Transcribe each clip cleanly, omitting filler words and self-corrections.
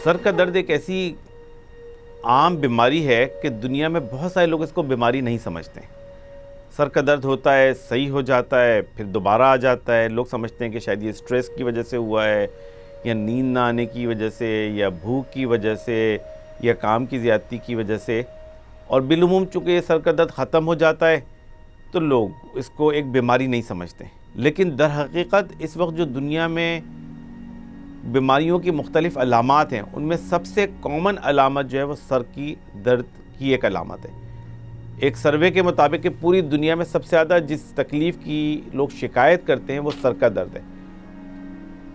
سر کا درد ایک ایسی عام بیماری ہے کہ دنیا میں بہت سارے لوگ اس کو بیماری نہیں سمجھتے ہیں۔ سر کا درد ہوتا ہے، صحیح ہو جاتا ہے، پھر دوبارہ آ جاتا ہے۔ لوگ سمجھتے ہیں کہ شاید یہ سٹریس کی وجہ سے ہوا ہے، یا نیند نہ آنے کی وجہ سے، یا بھوک کی وجہ سے، یا کام کی زیادتی کی وجہ سے، اور بالعموم چونکہ یہ سر کا درد ختم ہو جاتا ہے تو لوگ اس کو ایک بیماری نہیں سمجھتے۔ لیکن در حقیقت اس وقت جو دنیا میں بیماریوں کی مختلف علامات ہیں، ان میں سب سے کامن علامت جو ہے وہ سر کی درد کی ایک علامت ہے۔ ایک سروے کے مطابق کہ پوری دنیا میں سب سے زیادہ جس تکلیف کی لوگ شکایت کرتے ہیں وہ سر کا درد ہے۔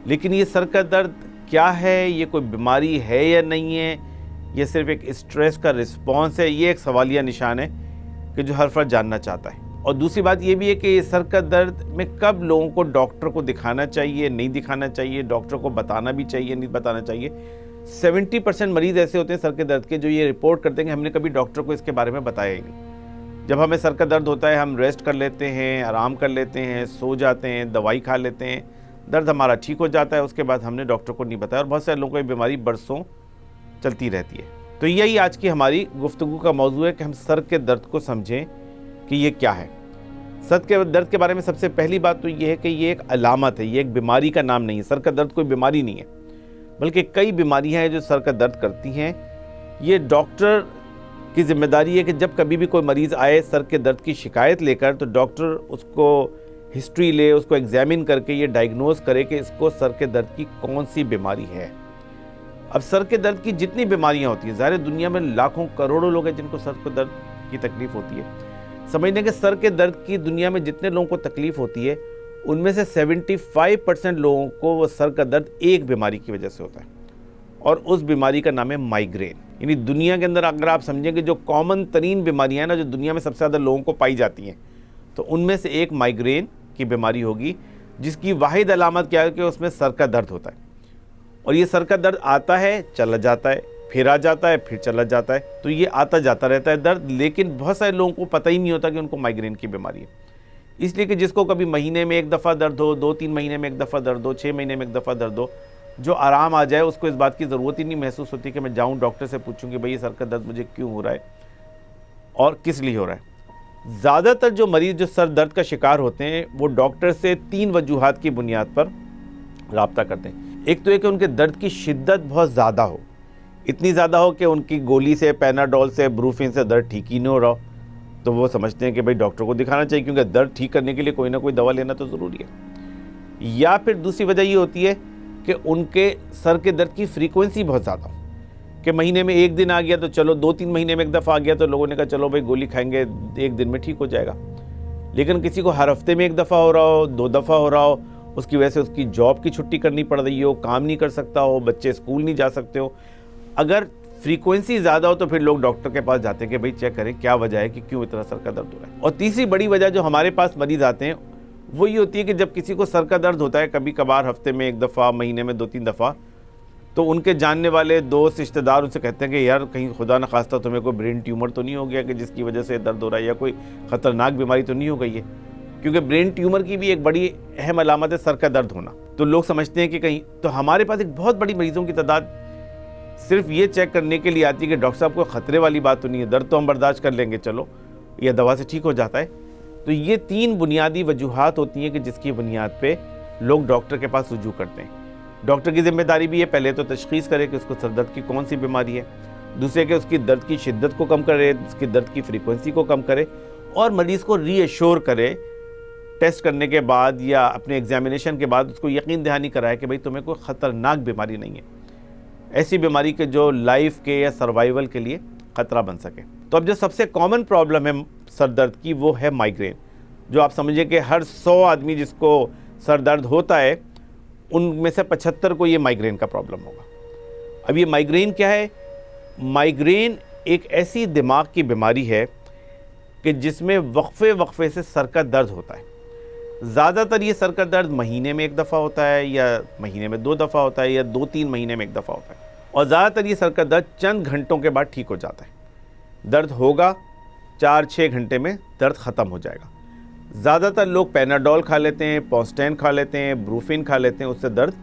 لیکن یہ سر کا درد کیا ہے، یہ کوئی بیماری ہے یا نہیں ہے، یہ صرف ایک اسٹریس کا رسپانس ہے، یہ ایک سوالیہ نشان ہے کہ جو ہر فرد جاننا چاہتا ہے۔ اور دوسری بات یہ بھی ہے کہ یہ سر کا درد میں کب لوگوں کو ڈاکٹر کو دکھانا چاہیے، نہیں دکھانا چاہیے، ڈاکٹر کو بتانا بھی چاہیے، نہیں بتانا چاہیے۔ 70% مریض ایسے ہوتے ہیں سر کے درد کے جو یہ رپورٹ کرتے ہیں کہ ہم نے کبھی ڈاکٹر کو اس کے بارے میں بتایا ہی نہیں۔ جب ہمیں سر کا درد ہوتا ہے ہم ریسٹ کر لیتے ہیں، آرام کر لیتے ہیں، سو جاتے ہیں، دوائی کھا لیتے ہیں، درد ہمارا ٹھیک ہو جاتا ہے، اس کے بعد ہم نے ڈاکٹر کو نہیں بتایا، اور بہت سارے لوگوں کو یہ بیماری برسوں چلتی رہتی ہے۔ تو یہی آج کی ہماری گفتگو کا موضوع ہے کہ ہم سر کے درد کو سمجھیں کہ یہ کیا ہے۔ سر کے درد کے بارے میں سب سے پہلی بات تو یہ ہے کہ یہ ایک علامت ہے، یہ ایک بیماری کا نام نہیں ہے۔ سر کا درد کوئی بیماری نہیں ہے، بلکہ کئی بیماریاں ہیں جو سر کا درد کرتی ہیں۔ یہ ڈاکٹر کی ذمہ داری ہے کہ جب کبھی بھی کوئی مریض آئے سر کے درد کی شکایت لے کر، تو ڈاکٹر اس کو ہسٹری لے، اس کو ایگزامن کر کے یہ ڈائگنوز کرے کہ اس کو سر کے درد کی کون سی بیماری ہے۔ اب سر کے درد کی جتنی بیماریاں ہوتی ہیں، ظاہر دنیا میں لاکھوں کروڑوں لوگ ہیں جن کو سر کے درد کی تکلیف ہوتی ہے۔ سمجھنے کہ سر کے درد کی دنیا میں جتنے لوگوں کو تکلیف ہوتی ہے، ان میں سے 75% لوگوں کو وہ سر کا درد ایک بیماری کی وجہ سے ہوتا ہے، اور اس بیماری کا نام ہے مائیگرین۔ یعنی دنیا کے اندر اگر آپ سمجھیں کہ جو کامن ترین بیماریاں ہیں نا، جو دنیا میں سب سے زیادہ لوگوں کو پائی جاتی ہیں، تو ان میں سے ایک مائیگرین کی بیماری ہوگی، جس کی واحد علامت کیا ہے کہ اس میں سر کا درد ہوتا ہے، اور یہ سر کا درد آتا ہے، چلا جاتا ہے، پھر آ جاتا ہے، پھر چلا جاتا ہے، تو یہ آتا جاتا رہتا ہے درد۔ لیکن بہت سارے لوگوں کو پتہ ہی نہیں ہوتا کہ ان کو مائیگرین کی بیماری ہے، اس لیے کہ جس کو کبھی مہینے میں ایک دفعہ درد ہو، 2-3 مہینے میں ایک دفعہ درد ہو، 6 مہینے میں ایک دفعہ درد ہو، جو آرام آ جائے اس کو اس بات کی ضرورت ہی نہیں محسوس ہوتی کہ میں جاؤں ڈاکٹر سے پوچھوں کہ بھئی یہ سر کا درد مجھے کیوں ہو رہا ہے اور کس لیے ہو رہا ہے۔ زیادہ تر جو مریض جو سر درد کا شکار ہوتے ہیں وہ ڈاکٹر سے 3 وجوہات کی بنیاد پر رابطہ کرتے ہیں۔ ایک تو یہ کہ ان کے درد کی شدت بہت زیادہ ہو، اتنی زیادہ ہو کہ ان کی گولی سے، پیناڈول سے، بروفین سے درد ٹھیک ہی نہیں ہو رہا ہو، تو وہ سمجھتے ہیں کہ بھئی ڈاکٹر کو دکھانا چاہیے، کیونکہ درد ٹھیک کرنے کے لیے کوئی نہ کوئی دوا لینا تو ضروری ہے۔ یا پھر دوسری وجہ یہ ہوتی ہے کہ ان کے سر کے درد کی فریکوینسی بہت زیادہ ہو، کہ مہینے میں ایک دن آ گیا تو چلو، 2-3 مہینے میں ایک دفعہ آ گیا تو لوگوں نے کہا چلو بھئی گولی کھائیں گے، ایک دن میں ٹھیک ہو جائے گا۔ لیکن کسی کو ہر ہفتے میں ایک دفعہ ہو رہا ہو، 2 دفعہ ہو رہا ہو، اس کی وجہ سے اس کی جاب کی چھٹی کرنی پڑ رہی ہو، کام نہیں کر سکتا ہو، بچے اسکول نہیں جا سکتے ہو، اگر فریکوینسی زیادہ ہو تو پھر لوگ ڈاکٹر کے پاس جاتے ہیں کہ بھئی چیک کریں کیا وجہ ہے کہ کیوں اتنا سر کا درد ہو رہا ہے۔ اور تیسری بڑی وجہ جو ہمارے پاس مریض آتے ہیں وہ یہ ہوتی ہے کہ جب کسی کو سر کا درد ہوتا ہے، کبھی کبھار ہفتے میں ایک دفعہ، مہینے میں 2-3 دفعہ، تو ان کے جاننے والے دوست رشتہ دار ان سے کہتے ہیں کہ یار کہیں خدا نخواستہ تمہیں کوئی برین ٹیومر تو نہیں ہو گیا کہ جس کی وجہ سے درد ہو رہا ہے، یا کوئی خطرناک بیماری تو نہیں ہو گئی ہے، کیونکہ برین ٹیومر کی بھی ایک بڑی اہم علامت ہے سر کا درد ہونا۔ تو لوگ سمجھتے ہیں کہ کہیں، تو ہمارے پاس ایک بہت بڑی مریضوں کی تعداد صرف یہ چیک کرنے کے لیے آتی ہے کہ ڈاکٹر صاحب کو خطرے والی بات تو نہیں ہے، درد تو ہم برداشت کر لیں گے، چلو یا دوا سے ٹھیک ہو جاتا ہے۔ تو یہ 3 بنیادی وجوہات ہوتی ہیں کہ جس کی بنیاد پہ لوگ ڈاکٹر کے پاس رجوع کرتے ہیں۔ ڈاکٹر کی ذمہ داری بھی ہے پہلے تو تشخیص کرے کہ اس کو سر درد کی کون سی بیماری ہے، دوسرے کہ اس کی درد کی شدت کو کم کرے، اس کی درد کی فریکوینسی کو کم کرے، اور مریض کو ری ایشور کرے ٹیسٹ کرنے کے بعد یا اپنے ایگزامینیشن کے بعد، اس کو یقین دہانی کرائے کہ بھئی تمہیں کوئی خطرناک بیماری نہیں ہے، ایسی بیماری کہ جو لائف کے یا سروائیول کے لیے خطرہ بن سکے۔ تو اب جو سب سے کامن پرابلم ہے سر درد کی وہ ہے مائیگرین، جو آپ سمجھیں کہ ہر 100 آدمی جس کو سر درد ہوتا ہے ان میں سے 75 کو یہ مائیگرین کا پرابلم ہوگا۔ اب یہ مائیگرین کیا ہے؟ مائیگرین ایک ایسی دماغ کی بیماری ہے کہ جس میں وقفے سے سر کا درد ہوتا ہے۔ زیادہ تر یہ سر کا درد مہینے میں ایک دفعہ ہوتا ہے، یا مہینے میں 2 دفعہ ہوتا ہے، یا 2-3 مہینے میں ایک دفعہ ہوتا ہے، اور زیادہ تر یہ سر کا درد چند گھنٹوں کے بعد ٹھیک ہو جاتا ہے۔ درد ہوگا 4-6 گھنٹے میں درد ختم ہو جائے گا۔ زیادہ تر لوگ پیناڈول کھا لیتے ہیں، پوسٹین کھا لیتے ہیں، بروفین کھا لیتے ہیں، اس سے درد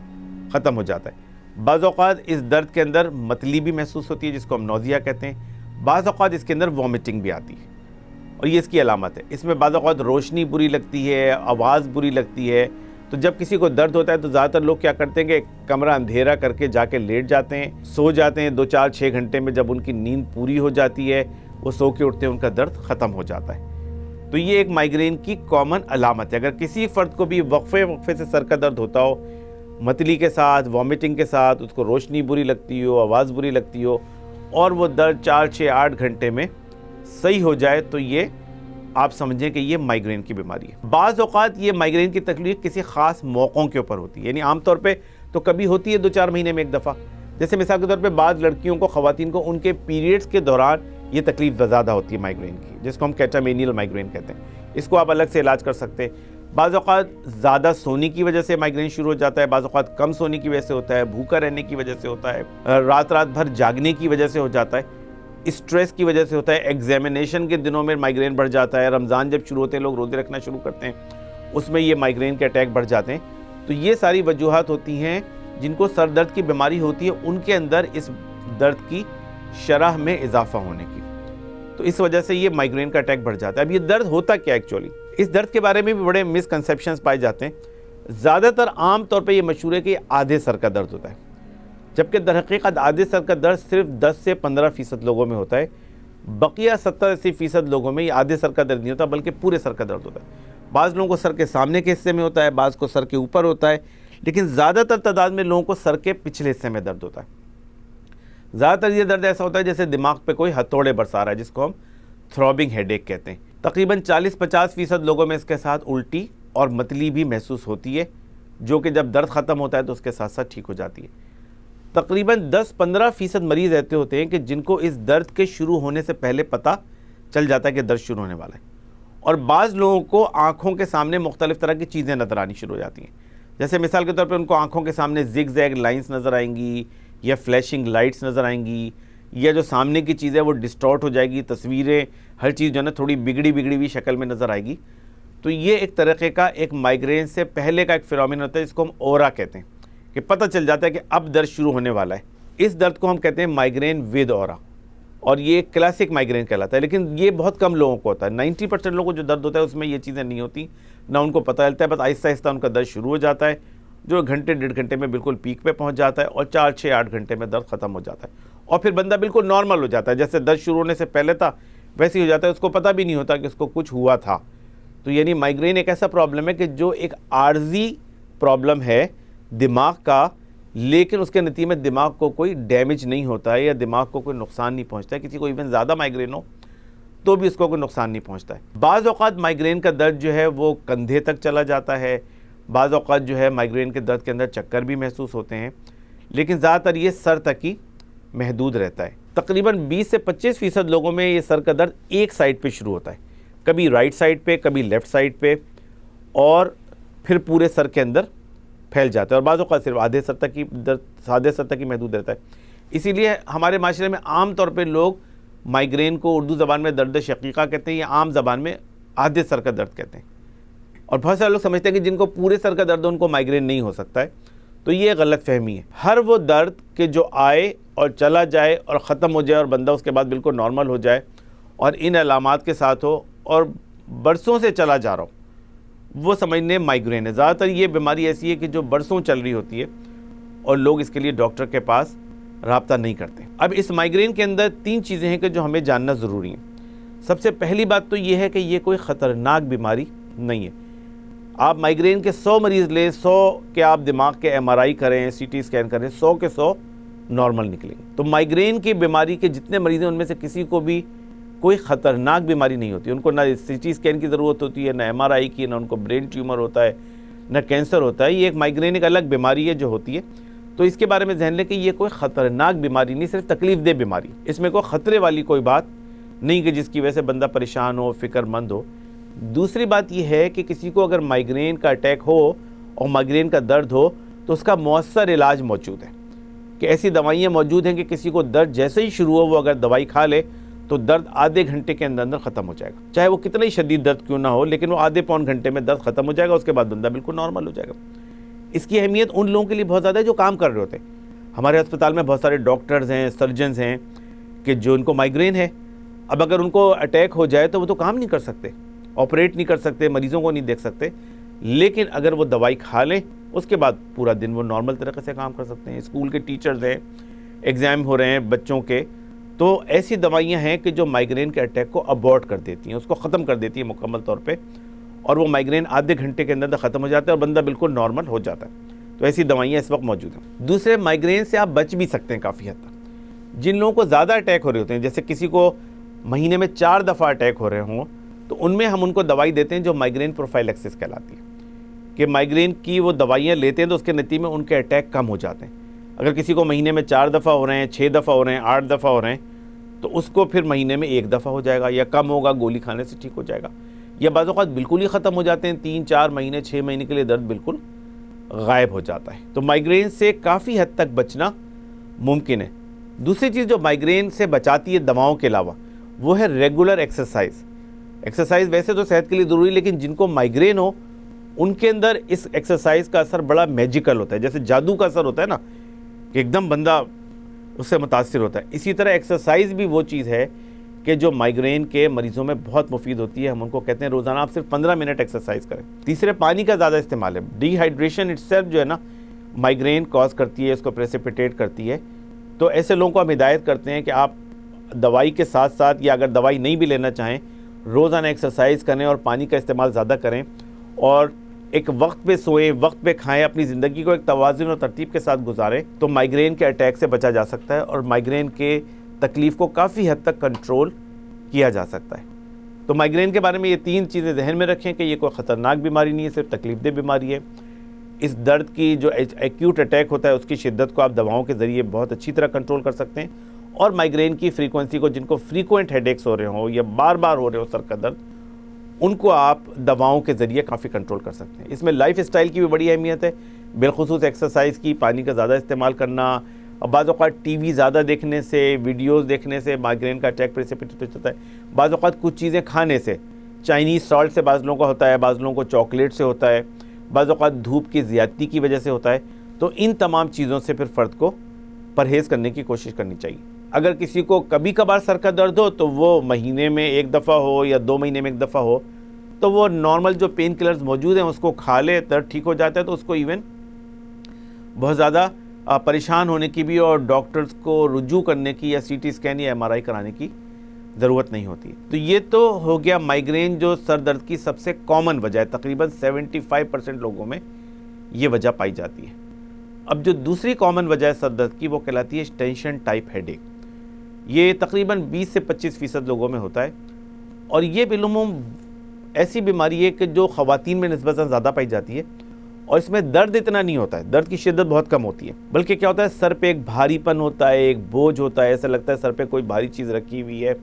ختم ہو جاتا ہے۔ بعض اوقات اس درد کے اندر متلی بھی محسوس ہوتی ہے جس کو ہم نوزیا کہتے ہیں، بعض اوقات اس کے اندر وامٹنگ بھی آتی ہے اور یہ اس کی علامت ہے۔ اس میں بعض اوقات روشنی بری لگتی ہے، آواز بری لگتی ہے۔ تو جب کسی کو درد ہوتا ہے تو زیادہ تر لوگ کیا کرتے ہیں کہ کمرہ اندھیرا کر کے جا کے لیٹ جاتے ہیں، سو جاتے ہیں 2-4-6 گھنٹے میں۔ جب ان کی نیند پوری ہو جاتی ہے وہ سو کے اٹھتے ہیں، ان کا درد ختم ہو جاتا ہے۔ تو یہ ایک مائیگرین کی کامن علامت ہے۔ اگر کسی فرد کو بھی وقفے سے سر کا درد ہوتا ہو، متلی کے ساتھ، وامٹنگ کے ساتھ، اس کو روشنی بری لگتی ہو، آواز بری لگتی ہو اور وہ درد 4-6-8 گھنٹے میں صحیح ہو جائے، تو یہ آپ سمجھیں کہ یہ مائیگرین کی بیماری ہے۔ بعض اوقات یہ مائیگرین کی تکلیف کسی خاص موقعوں کے اوپر ہوتی ہے، یعنی عام طور پہ تو کبھی ہوتی ہے 2-4 مہینے میں ایک دفعہ۔ جیسے مثال کے طور پہ بعض لڑکیوں کو، خواتین کو، ان کے پیریڈز کے دوران یہ تکلیف زیادہ ہوتی ہے مائیگرین کی، جس کو ہم کیٹامینیل مائیگرین کہتے ہیں۔ اس کو آپ الگ سے علاج کر سکتے ہیں۔ بعض اوقات زیادہ سونے کی وجہ سے مائیگرین شروع ہو جاتا ہے، بعض اوقات کم سونے کی وجہ سے ہوتا ہے، بھوکا رہنے کی وجہ سے ہوتا ہے، رات بھر جاگنے کی وجہ سے ہو جاتا ہے، اسٹریس کی وجہ سے ہوتا ہے، ایگزامینیشن کے دنوں میں مائیگرین بڑھ جاتا ہے، رمضان جب شروع ہوتے ہیں لوگ روزے رکھنا شروع کرتے ہیں، اس میں یہ مائیگرین کے اٹیک بڑھ جاتے ہیں۔ تو یہ ساری وجوہات ہوتی ہیں جن کو سر درد کی بیماری ہوتی ہے، ان کے اندر اس درد کی شرح میں اضافہ ہونے کی، تو اس وجہ سے یہ مائیگرین کا اٹیک بڑھ جاتا ہے۔ اب یہ درد ہوتا کیا ایکچولی؟ اس درد کے بارے میں بھی بڑے مسکنسیپشنز پائے جاتے ہیں۔ زیادہ تر عام طور پہ یہ مشہور ہے کہ یہ آدھے سر کا درد ہوتا ہے، جبکہ در حقیقت آدھے سر کا درد صرف 10 سے 15% لوگوں میں ہوتا ہے۔ بقیہ 70-80% لوگوں میں یہ آدھے سر کا درد نہیں ہوتا بلکہ پورے سر کا درد ہوتا ہے۔ بعض لوگوں کو سر کے سامنے کے حصے میں ہوتا ہے، بعض کو سر کے اوپر ہوتا ہے، لیکن زیادہ تر تعداد میں لوگوں کو سر کے پچھلے حصے میں درد ہوتا ہے۔ زیادہ تر یہ درد ایسا ہوتا ہے جیسے دماغ پہ کوئی ہتھوڑے برسا رہا ہے، جس کو ہم تھروبنگ ہیڈ ایک کہتے ہیں۔ تقریباً 40-50% لوگوں میں اس کے ساتھ الٹی اور متلی بھی محسوس ہوتی ہے، جو کہ جب درد ختم ہوتا ہے تو اس کے ساتھ ساتھ ٹھیک ہو جاتی ہے۔ تقریباً 10-15% مریض ایسے ہوتے ہیں کہ جن کو اس درد کے شروع ہونے سے پہلے پتہ چل جاتا ہے کہ درد شروع ہونے والا ہے، اور بعض لوگوں کو آنکھوں کے سامنے مختلف طرح کی چیزیں نظر آنی شروع ہو جاتی ہیں۔ جیسے مثال کے طور پہ ان کو آنکھوں کے سامنے زگ زیگ لائنز نظر آئیں گی، یا فلیشنگ لائٹس نظر آئیں گی، یا جو سامنے کی چیز ہے وہ ڈسٹارٹ ہو جائے گی، تصویریں، ہر چیز جو ہے نا تھوڑی بگڑی ہوئی شکل میں نظر آئے گی۔ تو یہ ایک طریقے کا ایک مائیگرین سے پہلے کا ایک فینومینن ہوتا ہے جس کو ہم اورا کہتے ہیں، کہ پتہ چل جاتا ہے کہ اب درد شروع ہونے والا ہے۔ اس درد کو ہم کہتے ہیں مائیگرین ود اورا، اور یہ ایک کلاسک مائیگرین کہلاتا ہے، لیکن یہ بہت کم لوگوں کو ہوتا ہے۔ 90% لوگوں کو جو درد ہوتا ہے اس میں یہ چیزیں نہیں ہوتی، نہ ان کو پتہ چلتا ہے، بس آہستہ آہستہ ان کا درد شروع ہو جاتا ہے، جو گھنٹے 1.5 گھنٹے میں بالکل پیک پہ پہنچ جاتا ہے، اور 4-6-8 گھنٹے میں درد ختم ہو جاتا ہے، اور پھر بندہ بالکل نارمل ہو جاتا ہے، جیسے درد شروع ہونے سے پہلے تھا ویسے ہی ہو جاتا ہے، اس کو پتہ بھی نہیں ہوتا کہ اس کو کچھ ہوا تھا۔ تو یعنی مائیگرین ایک ایسا پرابلم ہے کہ جو ایک عارضی پرابلم ہے دماغ کا، لیکن اس کے نتیجے میں دماغ کو کوئی ڈیمیج نہیں ہوتا ہے، یا دماغ کو کوئی نقصان نہیں پہنچتا ہے۔ کسی کو ایون زیادہ مائیگرین ہو تو بھی اس کو کوئی نقصان نہیں پہنچتا ہے۔ بعض اوقات مائیگرین کا درد جو ہے وہ کندھے تک چلا جاتا ہے، بعض اوقات جو ہے مائیگرین کے درد کے اندر چکر بھی محسوس ہوتے ہیں، لیکن زیادہ تر یہ سر تک ہی محدود رہتا ہے۔ تقریباً 20-25% لوگوں میں یہ سر کا درد ایک سائڈ پہ شروع ہوتا ہے، کبھی رائٹ سائڈ پہ، کبھی لیفٹ سائڈ پہ، اور پھر پورے سر کے اندر پھیل جاتا ہے، اور بعض اوقات صرف آدھے سر تک ہی محدود رہتا ہے۔ اسی لیے ہمارے معاشرے میں عام طور پہ لوگ مائیگرین کو اردو زبان میں درد شقیقہ کہتے ہیں، یا عام زبان میں آدھے سر کا درد کہتے ہیں، اور بہت سارے لوگ سمجھتے ہیں کہ جن کو پورے سر کا درد ہو ان کو مائیگرین نہیں ہو سکتا ہے، تو یہ غلط فہمی ہے۔ ہر وہ درد کہ جو آئے اور چلا جائے اور ختم ہو جائے اور بندہ اس کے بعد بالکل نارمل ہو جائے اور ان علامات کے ساتھ ہو اور برسوں سے چلا جا رہا ہو، وہ سمجھنے مائیگرین ہے۔ زیادہ تر یہ بیماری ایسی ہے کہ جو برسوں چل رہی ہوتی ہے اور لوگ اس کے لیے ڈاکٹر کے پاس رابطہ نہیں کرتے۔ اب اس مائیگرین کے اندر 3 چیزیں ہیں کہ جو ہمیں جاننا ضروری ہیں۔ سب سے پہلی بات تو یہ ہے کہ یہ کوئی خطرناک بیماری نہیں ہے۔ آپ مائیگرین کے 100 مریض لیں، 100 کے آپ دماغ کے MRI کریں، CT اسکین کریں، 100 کے 100 نارمل نکلیں گے۔ تو مائیگرین کی بیماری کے جتنے مریض ہیں ان میں سے کسی کو بھی کوئی خطرناک بیماری نہیں ہوتی، ان کو نہ CT اسکین کی ضرورت ہوتی ہے، نہ MRI کی، نہ ان کو برین ٹیومر ہوتا ہے، نہ کینسر ہوتا ہے۔ یہ ایک مائیگرین ایک الگ بیماری ہے جو ہوتی ہے، تو اس کے بارے میں ذہن لیں کہ یہ کوئی خطرناک بیماری نہیں، صرف تکلیف دہ بیماری، اس میں کوئی خطرے والی کوئی بات نہیں کہ جس کی وجہ سے بندہ پریشان ہو، فکر مند ہو۔ دوسری بات یہ ہے کہ کسی کو اگر مائیگرین کا اٹیک ہو اور مائیگرین کا درد ہو تو اس کا مؤثر علاج موجود ہے، کہ ایسی دوائیاں موجود ہیں کہ کسی کو درد جیسے ہی شروع ہو وہ اگر دوائی کھا لے تو درد آدھے گھنٹے کے اندر ختم ہو جائے گا، چاہے وہ کتنا ہی شدید درد کیوں نہ ہو، لیکن وہ آدھے پون گھنٹے میں درد ختم ہو جائے گا، اس کے بعد بندہ بالکل نارمل ہو جائے گا۔ اس کی اہمیت ان لوگوں کے لیے بہت زیادہ ہے جو کام کر رہے ہوتے ہیں۔ ہمارے ہسپتال میں بہت سارے ڈاکٹرز ہیں، سرجنز ہیں کہ جو ان کو مائیگرین ہے. اب اگر ان کو اٹیک ہو جائے تو وہ تو کام نہیں کر سکتے، آپریٹ نہیں کر سکتے، مریضوں کو نہیں دیکھ سکتے. لیکن اگر وہ دوائی کھا لیں اس کے بعد پورا دن وہ نارمل طریقے سے کام کر سکتے ہیں. اسکول کے ٹیچرز ہیں، ایگزام ہو رہے ہیں بچوں کے، تو ایسی دوائیاں ہیں کہ جو مائیگرین کے اٹیک کو ابورٹ کر دیتی ہیں، اس کو ختم کر دیتی ہیں مکمل طور پہ، اور وہ مائیگرین آدھے گھنٹے کے اندر ختم ہو جاتا ہے اور بندہ بالکل نارمل ہو جاتا ہے. تو ایسی دوائیاں اس وقت موجود ہیں. دوسرے، مائیگرین سے آپ بچ بھی سکتے ہیں کافی حد تک. جن لوگوں کو زیادہ اٹیک ہو رہے ہوتے ہیں، جیسے کسی کو مہینے میں 4 دفعہ اٹیک ہو رہے ہوں، تو ان میں ہم ان کو دوائی دیتے ہیں جو مائیگرین پروفائلیکسس کہلاتی ہے، کہ مائیگرین کی وہ دوائیاں لیتے ہیں تو اس کے نتیجے میں ان کے اٹیک کم ہو جاتے ہیں. اگر کسی کو مہینے میں 4 دفعہ ہو رہے ہیں، 6 دفعہ ہو رہے ہیں، 8 دفعہ ہو رہے ہیں، تو اس کو پھر مہینے میں 1 دفعہ ہو جائے گا یا کم ہوگا، گولی کھانے سے ٹھیک ہو جائے گا. یا بعض اوقات بالکل ہی ختم ہو جاتے ہیں، 3 4 مہینے 6 مہینے کے لیے درد بالکل غائب ہو جاتا ہے. تو مائیگرین سے کافی حد تک بچنا ممکن ہے. دوسری چیز جو مائیگرین سے بچاتی ہے دواؤں کے علاوہ، وہ ہے ریگولر ایکسرسائز. ایکسرسائز ویسے تو صحت کے لیے ضروری، لیکن جن کو مائیگرین ہو ان کے اندر اس ایکسرسائز کا اثر بڑا میجیکل ہوتا ہے، جیسے جادو کا اثر ہوتا ہے نا، کہ ایک دم بندہ اس سے متاثر ہوتا ہے. اسی طرح ایکسرسائز بھی وہ چیز ہے کہ جو مائیگرین کے مریضوں میں بہت مفید ہوتی ہے. ہم ان کو کہتے ہیں روزانہ آپ صرف 15 منٹ ایکسرسائز کریں. تیسرے، پانی کا زیادہ استعمال ہے. ڈی ہائیڈریشن اٹ سیلف جو ہے نا مائیگرین کاز کرتی ہے، اس کو پریسیپیٹیٹ کرتی ہے. تو ایسے لوگوں کو ہم ہدایت کرتے ہیں کہ آپ دوائی کے ساتھ ساتھ، یا اگر دوائی نہیں بھی لینا چاہیں، روزانہ ایکسرسائز کریں اور پانی کا استعمال زیادہ کریں، اور ایک وقت پہ سوئیں، وقت پہ کھائیں، اپنی زندگی کو ایک توازن اور ترتیب کے ساتھ گزاریں، تو مائیگرین کے اٹیک سے بچا جا سکتا ہے اور مائیگرین کے تکلیف کو کافی حد تک کنٹرول کیا جا سکتا ہے. تو مائیگرین کے بارے میں یہ 3 چیزیں ذہن میں رکھیں کہ یہ کوئی خطرناک بیماری نہیں ہے، صرف تکلیف دہ بیماری ہے. اس درد کی جو ایکیوٹ اٹیک ہوتا ہے اس کی شدت کو آپ دواؤں کے ذریعے بہت اچھی طرح کنٹرول کر سکتے ہیں، اور مائیگرین کی فریکوینسی کو، جن کو فریکوینٹ ہیڈ ایکس ہو رہے ہوں یا بار بار ہو رہے ہو سر کا درد، ان کو آپ دواؤں کے ذریعے کافی کنٹرول کر سکتے ہیں. اس میں لائف اسٹائل کی بھی بڑی اہمیت ہے، بالخصوص ایکسرسائز کی، پانی کا زیادہ استعمال کرنا. اور بعض اوقات ٹی وی زیادہ دیکھنے سے، ویڈیوز دیکھنے سے مائیگرین کا اٹیک پریسیپیٹیٹ ہو جاتا ہے. بعض اوقات کچھ چیزیں کھانے سے، چائنیز سالٹ سے بعض لوگوں کا ہوتا ہے، بعض لوگوں کو چاکلیٹ سے ہوتا ہے، بعض اوقات دھوپ کی زیادتی کی وجہ سے ہوتا ہے. تو ان تمام چیزوں سے پھر فرد کو پرہیز کرنے کی کوشش کرنی چاہیے. اگر کسی کو کبھی کبھار سر کا درد ہو تو وہ مہینے میں 1 دفعہ ہو یا 2 مہینے میں 1 دفعہ ہو، تو وہ نارمل جو پین کلرز موجود ہیں اس کو کھا لے، درد ٹھیک ہو جاتا ہے. تو اس کو ایون بہت زیادہ پریشان ہونے کی بھی اور ڈاکٹرز کو رجوع کرنے کی یا CT اسکین یا MRI کرانے کی ضرورت نہیں ہوتی. تو یہ تو ہو گیا مائیگرین جو سر درد کی سب سے کامن وجہ ہے، تقریباً 75% لوگوں میں یہ وجہ پائی جاتی ہے. اب جو دوسری کامن وجہ ہے سر درد کی، وہ کہلاتی ہے ٹینشن ٹائپ ہیڈ ایک. یہ تقریباً 20 سے 25% لوگوں میں ہوتا ہے، اور یہ بالعموم ایسی بیماری ہے کہ جو خواتین میں نسبتاً زیادہ پائی جاتی ہے، اور اس میں درد اتنا نہیں ہوتا ہے، درد کی شدت بہت کم ہوتی ہے، بلکہ کیا ہوتا ہے سر پہ ایک بھاری پن ہوتا ہے، ایک بوجھ ہوتا ہے، ایسا لگتا ہے سر پہ کوئی بھاری چیز رکھی ہوئی ہے،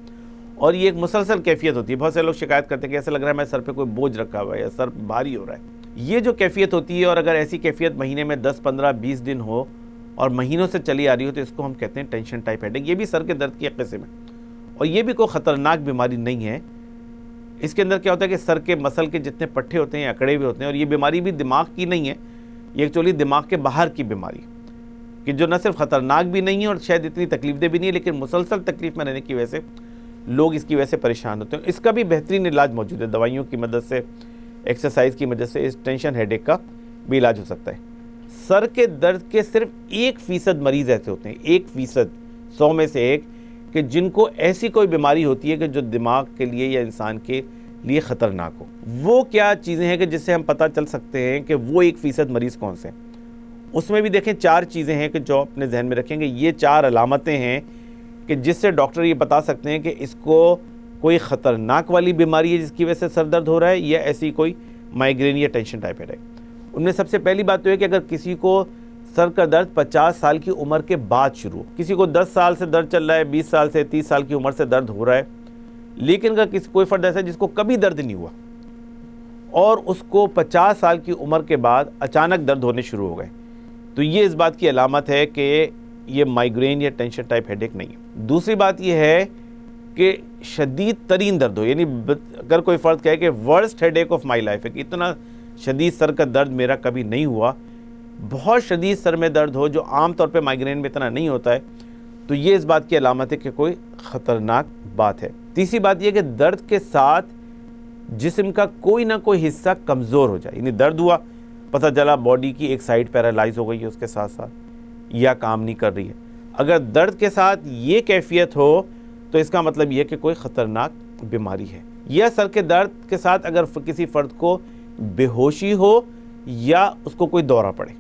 اور یہ ایک مسلسل کیفیت ہوتی ہے. بہت سے لوگ شکایت کرتے ہیں کہ ایسا لگ رہا ہے میں سر پہ کوئی بوجھ رکھا ہوا ہے یا سر بھاری ہو رہا ہے. یہ جو کیفیت ہوتی ہے، اور اگر ایسی کیفیت مہینے میں 10 15 20 دن ہو اور مہینوں سے چلی آ رہی ہو، تو اس کو ہم کہتے ہیں ٹینشن ٹائپ ہیڈ ایک. یہ بھی سر کے درد کی ایک قسم ہے، اور یہ بھی کوئی خطرناک بیماری نہیں ہے. اس کے اندر کیا ہوتا ہے کہ سر کے مسل کے جتنے پٹھے ہوتے ہیں اکڑے ہوئے ہوتے ہیں، اور یہ بیماری بھی دماغ کی نہیں ہے، یہ ایکچولی دماغ کے باہر کی بیماری، کہ جو نہ صرف خطرناک بھی نہیں ہے اور شاید اتنی تکلیف دہ بھی نہیں ہے، لیکن مسلسل تکلیف میں رہنے کی وجہ سے لوگ اس کی وجہ سے پریشان ہوتے ہیں. اس کا بھی بہترین علاج موجود ہے، دوائیوں کی مدد سے، ایکسرسائز کی مدد سے اس ٹینشن ہیڈ ایک کا بھی علاج ہو سکتا ہے. سر کے درد کے صرف 1% مریض ایسے ہوتے ہیں، 1%، 100 میں سے 1، کہ جن کو ایسی کوئی بیماری ہوتی ہے کہ جو دماغ کے لیے یا انسان کے لیے خطرناک ہو. وہ کیا چیزیں ہیں کہ جس سے ہم پتہ چل سکتے ہیں کہ وہ 1% مریض کون سے ہیں؟ اس میں بھی دیکھیں 4 چیزیں ہیں کہ جو اپنے ذہن میں رکھیں گے. یہ 4 علامتیں ہیں کہ جس سے ڈاکٹر یہ بتا سکتے ہیں کہ اس کو کوئی خطرناک والی بیماری ہے جس کی وجہ سے سر درد ہو رہا ہے، یا ایسی کوئی مائیگرین یا ٹینشن ٹائپ ہیڈ ہے. ان میں سب سے پہلی بات تو ہے کہ اگر کسی کو سر کا درد 50 سال کی عمر کے بعد شروع، کسی کو 10 سال سے درد چل رہا ہے، 20 سال سے 30 سال کی عمر سے درد ہو رہا ہے، لیکن اگر کوئی فرد ایسا ہے جس کو کبھی درد نہیں ہوا اور اس کو 50 سال کی عمر کے بعد اچانک درد ہونے شروع ہو گئے، تو یہ اس بات کی علامت ہے کہ یہ مائیگرین یا ٹینشن ٹائپ ہیڈ ایک نہیں ہے. دوسری بات یہ ہے کہ شدید ترین درد ہو، یعنی اگر کوئی فرد کہے کہ ورسٹ ہیڈ ایک آف مائی لائف ہے، کہ اتنا شدید سر کا درد میرا کبھی نہیں ہوا بہت شدید سر میں درد ہو جو عام طور پہ مائیگرین میں اتنا نہیں ہوتا ہے، تو یہ اس بات کی علامت ہے کہ کوئی خطرناک بات ہے۔ تیسری بات یہ کہ درد کے ساتھ جسم کا کوئی نہ کوئی حصہ کمزور ہو جائے، یعنی درد ہوا، پتہ چلا باڈی کی ایک سائڈ پیرالائز ہو گئی ہے اس کے ساتھ ساتھ، یا کام نہیں کر رہی ہے۔ اگر درد کے ساتھ یہ کیفیت ہو تو اس کا مطلب یہ کہ کوئی خطرناک بیماری ہے۔ یا سر کے درد کے ساتھ اگر کسی فرد کو بے ہوشی ہو یا اس کو کوئی دورہ پڑے،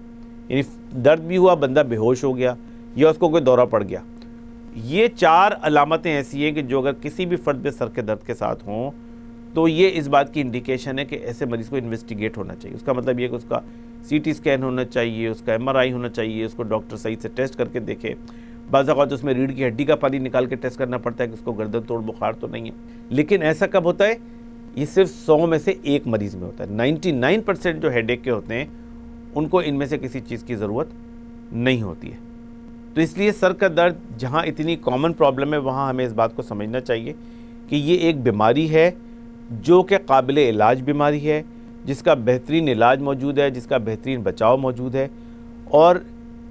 یعنی درد بھی ہوا، بندہ بے ہوش ہو گیا، یا اس کو کوئی دورہ پڑ گیا، یہ 4 علامتیں ایسی ہیں کہ جو اگر کسی بھی فرد میں سر کے درد کے ساتھ ہوں تو یہ اس بات کی انڈیکیشن ہے کہ ایسے مریض کو انویسٹیگیٹ ہونا چاہیے۔ اس کا مطلب یہ کہ اس کا سی ٹی اسکین ہونا چاہیے، اس کا MRI ہونا چاہیے، اس کو ڈاکٹر صحیح سے ٹیسٹ کر کے دیکھے۔ بعض اوقات اس میں ریڑھ کی ہڈی کا پانی نکال کے ٹیسٹ کرنا پڑتا ہے کہ اس کو گردن توڑ بخار تو نہیں ہے۔ لیکن ایسا کب ہوتا ہے؟ یہ صرف 100 میں سے 1 مریض میں ہوتا ہے۔ 99% جو ہیڈ ایک کے ہوتے ہیں ان کو ان میں سے کسی چیز کی ضرورت نہیں ہوتی ہے۔ تو اس لیے سر کا درد جہاں اتنی کامن پرابلم ہے وہاں ہمیں اس بات کو سمجھنا چاہیے کہ یہ ایک بیماری ہے جو کہ قابل علاج بیماری ہے، جس کا بہترین علاج موجود ہے، جس کا بہترین بچاؤ موجود ہے، اور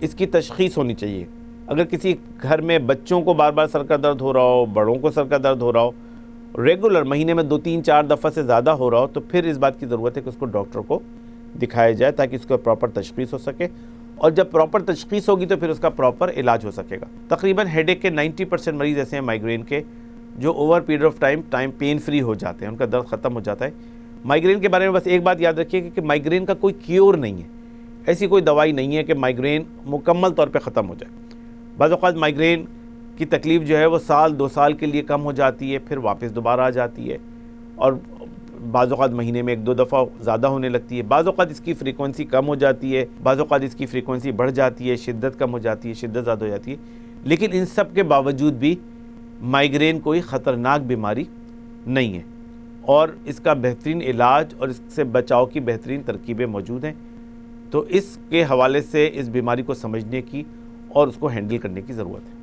اس کی تشخیص ہونی چاہیے۔ اگر کسی گھر میں بچوں کو بار بار سر کا درد ہو رہا ہو، بڑوں کو سر کا درد ہو رہا ہو، ریگولر مہینے میں 2-3-4 دفعہ سے زیادہ ہو رہا ہو، تو پھر اس بات کی ضرورت ہے کہ اس کو ڈاکٹر کو دکھایا جائے تاکہ اس کو پراپر تشخیص ہو سکے، اور جب پراپر تشخیص ہوگی تو پھر اس کا پراپر علاج ہو سکے گا۔ تقریباً ہیڈ ایک کے 90% مریض ایسے ہیں مائیگرین کے جو over period of time pain free ہو جاتے ہیں، ان کا درد ختم ہو جاتا ہے۔ مائیگرین کے بارے میں بس ایک بات یاد رکھیے کہ مائیگرین کا کوئی کیور نہیں ہے، ایسی کوئی دوائی نہیں ہے کہ مائیگرین مکمل طور پہ ختم ہو جائے۔ بعض اوقات مائیگرین کی تکلیف جو ہے وہ 1-2 سال کے لیے کم ہو جاتی ہے، پھر واپس دوبارہ آ جاتی ہے، اور بعض اوقات مہینے میں 1-2 دفعہ زیادہ ہونے لگتی ہے، بعض اوقات اس کی فریکوینسی کم ہو جاتی ہے، بعض اوقات اس کی فریکوینسی بڑھ جاتی ہے، شدت کم ہو جاتی ہے، شدت زیادہ ہو جاتی ہے۔ لیکن ان سب کے باوجود بھی مائیگرین کوئی خطرناک بیماری نہیں ہے، اور اس کا بہترین علاج اور اس سے بچاؤ کی بہترین ترکیبیں موجود ہیں۔ تو اس کے حوالے سے اس بیماری کو سمجھنے کی اور اس کو ہینڈل کرنے کی ضرورت ہے۔